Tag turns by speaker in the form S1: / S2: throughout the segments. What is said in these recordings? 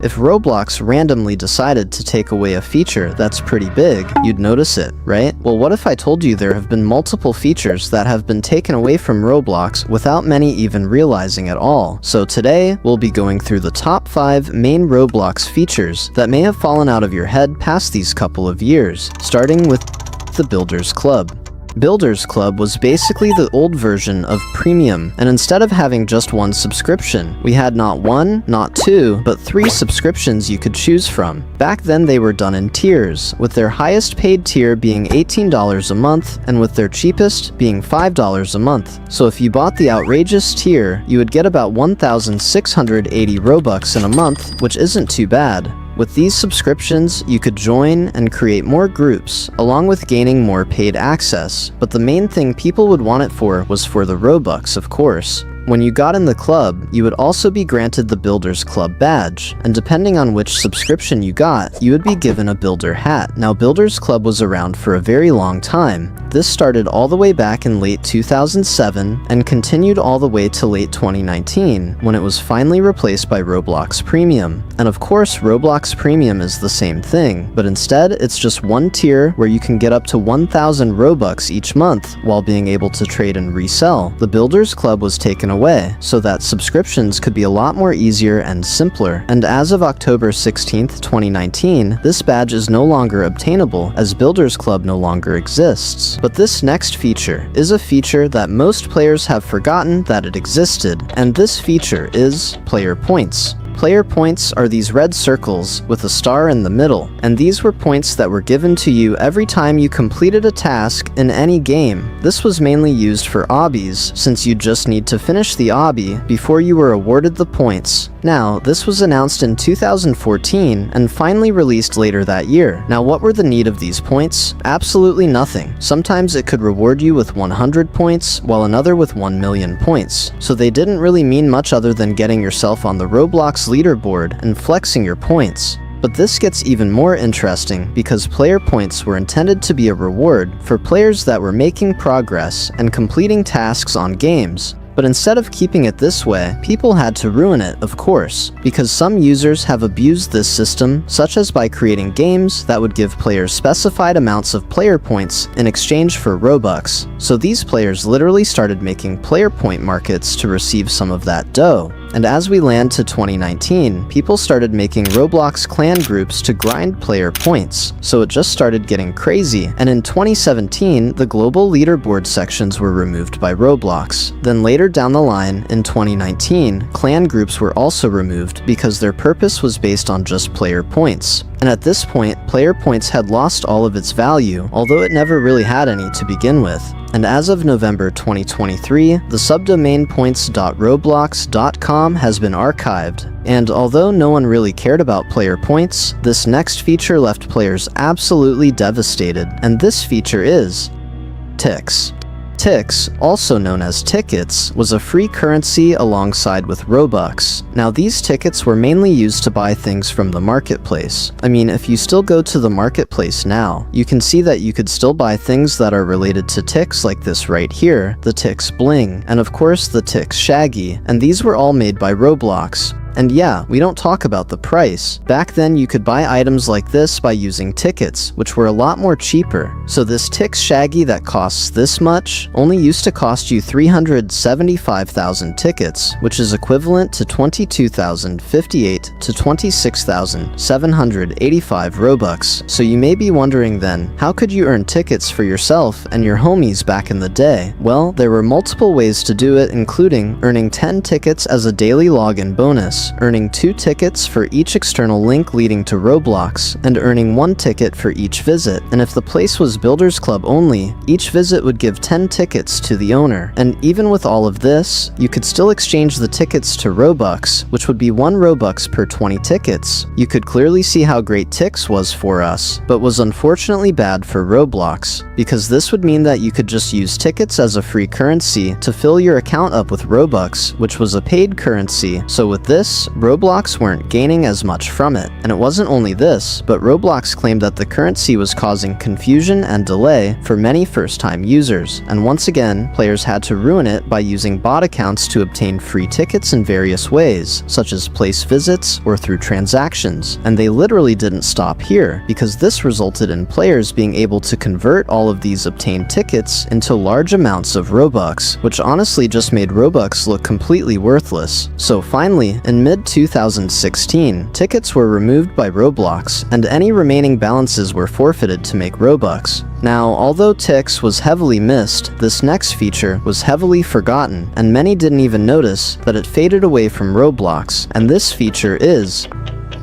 S1: If Roblox randomly decided to take away a feature that's pretty big, you'd notice it, right? Well, what if I told you there have been multiple features that have been taken away from Roblox without many even realizing at all? So today, we'll be going through the top 5 main Roblox features that may have fallen out of your head past these couple of years, starting with the Builders Club. Builders Club was basically the old version of Premium, and instead of having just one subscription, we had not one, not two, but 3 subscriptions you could choose from. Back then they were done in tiers, with their highest paid tier being $18 a month, and with their cheapest being $5 a month. So if you bought the outrageous tier, you would get about 1,680 Robux in a month, which isn't too bad. With these subscriptions, you could join and create more groups, along with gaining more paid access, but the main thing people would want it for was for the Robux, of course. When you got in the club, you would also be granted the Builders Club badge, and depending on which subscription you got, you would be given a builder hat. Now, Builders Club was around for a very long time. This started all the way back in late 2007 and continued all the way to late 2019, when it was finally replaced by Roblox Premium. And of course, Roblox Premium is the same thing, but instead, it's just one tier where you can get up to 1,000 Robux each month while being able to trade and resell. The Builders Club was taken away, so that subscriptions could be a lot more easier and simpler. And as of October 16th, 2019, this badge is no longer obtainable as Builders Club no longer exists. But this next feature is a feature that most players have forgotten that it existed, and this feature is player points. Player points are these red circles with a star in the middle, and these were points that were given to you every time you completed a task in any game. This was mainly used for obbies, since you just need to finish the obby before you were awarded the points. Now, this was announced in 2014 and finally released later that year. Now, what were the need of these points? Absolutely nothing. Sometimes it could reward you with 100 points, while another with 1 million points. So they didn't really mean much other than getting yourself on the Roblox leaderboard and flexing your points. But this gets even more interesting because player points were intended to be a reward for players that were making progress and completing tasks on games. But instead of keeping it this way, people had to ruin it, of course, because some users have abused this system, such as by creating games that would give players specified amounts of player points in exchange for Robux. So these players literally started making player point markets to receive some of that dough. And as we land to 2019, people started making Roblox clan groups to grind player points, so it just started getting crazy. And in 2017, the global leaderboard sections were removed by Roblox. Then later down the line, in 2019, clan groups were also removed because their purpose was based on just player points. And at this point, player points had lost all of its value, although it never really had any to begin with. And as of November 2023, the subdomain points.roblox.com has been archived. And although no one really cared about player points, this next feature left players absolutely devastated, and this feature is Ticks. Ticks, also known as tickets, was a free currency alongside with Robux. Now, these tickets were mainly used to buy things from the marketplace. I mean, if you still go to the marketplace now, you can see that you could still buy things that are related to ticks like this right here, the Ticks Bling, and of course the Ticks Shaggy, and these were all made by Roblox. And yeah, we don't talk about the price. Back then, you could buy items like this by using tickets, which were a lot more cheaper. So this Ticks Shaggy that costs this much only used to cost you 375,000 tickets, which is equivalent to 22,058 to 26,785 Robux. So you may be wondering then, how could you earn tickets for yourself and your homies back in the day? Well, there were multiple ways to do it, including earning 10 tickets as a daily login bonus, earning 2 tickets for each external link leading to Roblox, and earning 1 ticket for each visit. And if the place was Builders Club only, each visit would give 10 tickets to the owner. And even with all of this, you could still exchange the tickets to Robux, which would be 1 Robux per 20 tickets. You could clearly see how great Ticks was for us, but was unfortunately bad for Roblox, because this would mean that you could just use tickets as a free currency to fill your account up with Robux, which was a paid currency. So with this, this, Roblox weren't gaining as much from it. And it wasn't only this, but Roblox claimed that the currency was causing confusion and delay for many first-time users. And once again, players had to ruin it by using bot accounts to obtain free tickets in various ways, such as place visits or through transactions. And they literally didn't stop here, because this resulted in players being able to convert all of these obtained tickets into large amounts of Robux, which honestly just made Robux look completely worthless. So finally, in mid-2016, tickets were removed by Roblox, and any remaining balances were forfeited to make Robux. Now, although Tix was heavily missed, this next feature was heavily forgotten, and many didn't even notice that it faded away from Roblox, and this feature is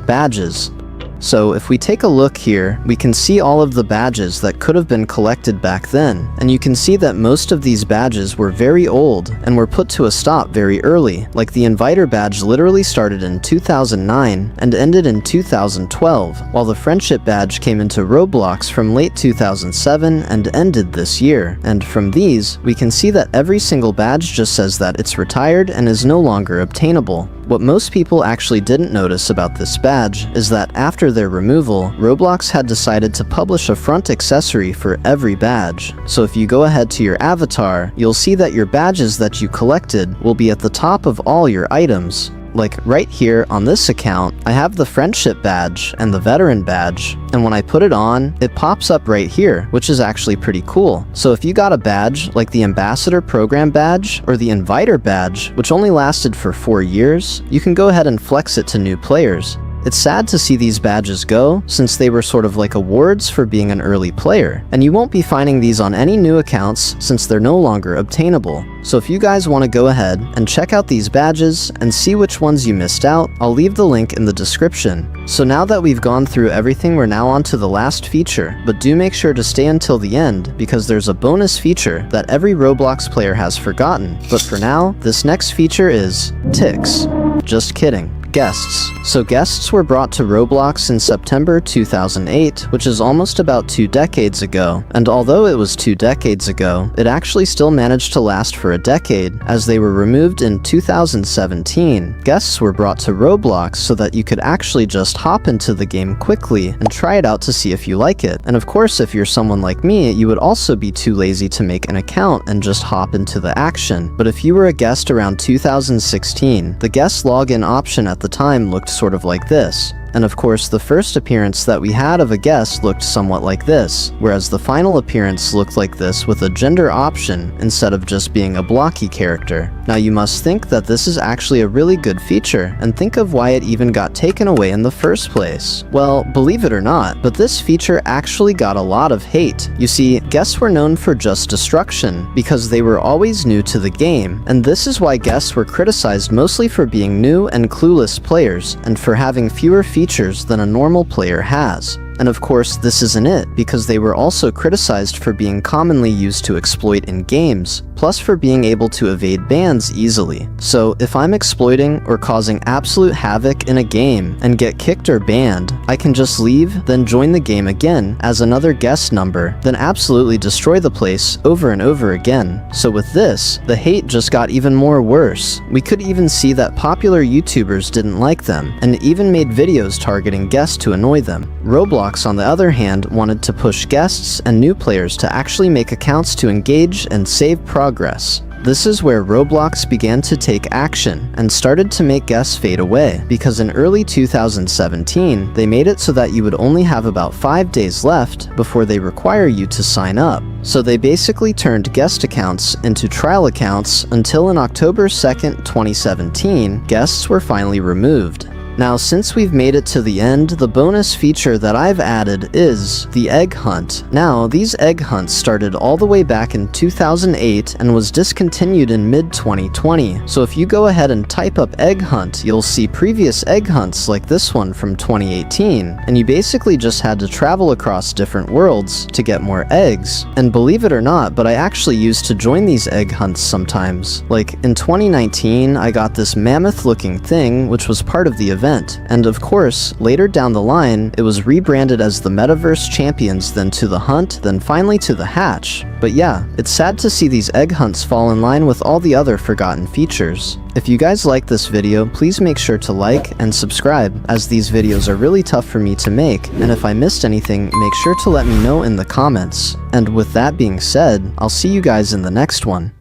S1: badges. So if we take a look here, we can see all of the badges that could have been collected back then, and you can see that most of these badges were very old and were put to a stop very early, like the Inviter badge literally started in 2009 and ended in 2012, while the Friendship badge came into Roblox from late 2007 and ended this year. And from these, we can see that every single badge just says that it's retired and is no longer obtainable. What most people actually didn't notice about this badge is that after their removal, Roblox had decided to publish a front accessory for every badge. So if you go ahead to your avatar, you'll see that your badges that you collected will be at the top of all your items. Like right here on this account, I have the Friendship badge and the Veteran badge, and when I put it on, it pops up right here, which is actually pretty cool. So if you got a badge like the Ambassador Program badge or the Inviter badge, which only lasted for 4 years, you can go ahead and flex it to new players. It's sad to see these badges go, since they were sort of like awards for being an early player, and you won't be finding these on any new accounts since they're no longer obtainable. So if you guys want to go ahead and check out these badges and see which ones you missed out, I'll leave the link in the description. So now that we've gone through everything, we're now on to the last feature, but do make sure to stay until the end because there's a bonus feature that every Roblox player has forgotten. But for now, this next feature is Tix. Just kidding. Guests. So guests were brought to Roblox in September 2008, which is almost about 2 decades ago. And although it was 2 decades ago, it actually still managed to last for a decade, as they were removed in 2017. Guests were brought to Roblox so that you could actually just hop into the game quickly and try it out to see if you like it. And of course, if you're someone like me, you would also be too lazy to make an account and just hop into the action. But if you were a guest around 2016, the guest login option at the time looked sort of like this. And of course, the first appearance that we had of a guest looked somewhat like this, whereas the final appearance looked like this with a gender option instead of just being a blocky character. Now you must think that this is actually a really good feature, and think of why it even got taken away in the first place. Well, believe it or not, but this feature actually got a lot of hate. You see, guests were known for just destruction, because they were always new to the game, and this is why guests were criticized mostly for being new and clueless players, and for having fewer features than a normal player has. And of course, this isn't it, because they were also criticized for being commonly used to exploit in games, plus for being able to evade bans easily. So if I'm exploiting or causing absolute havoc in a game and get kicked or banned, I can just leave, then join the game again as another guest number, then absolutely destroy the place over and over again. So with this, the hate just got even more worse. We could even see that popular YouTubers didn't like them, and even made videos targeting guests to annoy them. Roblox, on the other hand, wanted to push guests and new players to actually make accounts to engage and save progress. This is where Roblox began to take action and started to make guests fade away, because in early 2017, they made it so that you would only have about 5 days left before they require you to sign up. So they basically turned guest accounts into trial accounts until in October 2nd, 2017, guests were finally removed. Now, since we've made it to the end, the bonus feature that I've added is the egg hunt. Now, these egg hunts started all the way back in 2008 and was discontinued in mid-2020. So if you go ahead and type up egg hunt, you'll see previous egg hunts like this one from 2018, and you basically just had to travel across different worlds to get more eggs. And believe it or not, but I actually used to join these egg hunts sometimes. Like in 2019, I got this mammoth-looking thing, which was part of the event, event. And of course, later down the line, it was rebranded as the Metaverse Champions, then to the Hunt, then finally to the Hatch. But yeah, it's sad to see these egg hunts fall in line with all the other forgotten features. If you guys like this video, please make sure to like and subscribe, as these videos are really tough for me to make, and if I missed anything, make sure to let me know in the comments. And with that being said, I'll see you guys in the next one.